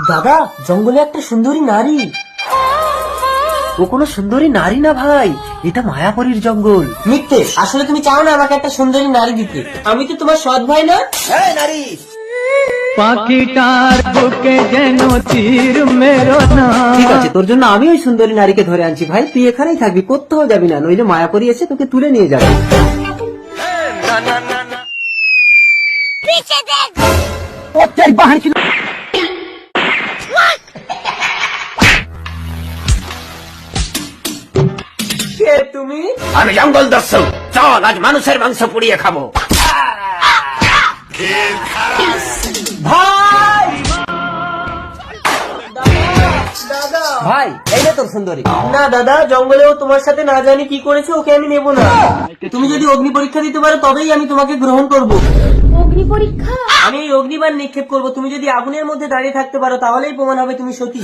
দাদা, জঙ্গলে একটা সুন্দরী নারী। ও কোনো সুন্দরী নারী না ভাই, এটা মায়াপুরীর জঙ্গল। মিথ্যে, আসলে তুমি চাও না আমাকে একটা সুন্দরী নারী দিতে। আমি তো তোমার সৎ ভাই না। হ্যাঁ নারী। পাখিটার বুকে যেন তীর মেরো না। ঠিক আছে, তোর জন্য আমি ওই সুন্দরী নারীকে ধরে আনছি ভাই, তুই এখানেই থাকবি, কোথাও যাবি না, নইলে মায়াপুরী এসে তোকে তুলে নিয়ে যাবে। কে তুমি? আমি জঙ্গল দস্যু, চল আজ মানুষের মাংস পুড়িয়ে খাবো। ভাই! দাদা! ভাই এই না তোর সুন্দরী। না দাদা, জঙ্গলেও তোমার সাথে না জানি কি করেছে, ওকে আমি নেব না। তুমি যদি অগ্নি পরীক্ষা দিতে পারো তবেই আমি তোমাকে গ্রহণ করব। অগ্নি পরীক্ষা? আমি এই অগ্নিবাণ নিক্ষেপ করব, তুমি যদি আগুনের মধ্যে দাঁড়িয়ে থাকতে পারো তাহলেই প্রমাণ হবে তুমি সতী।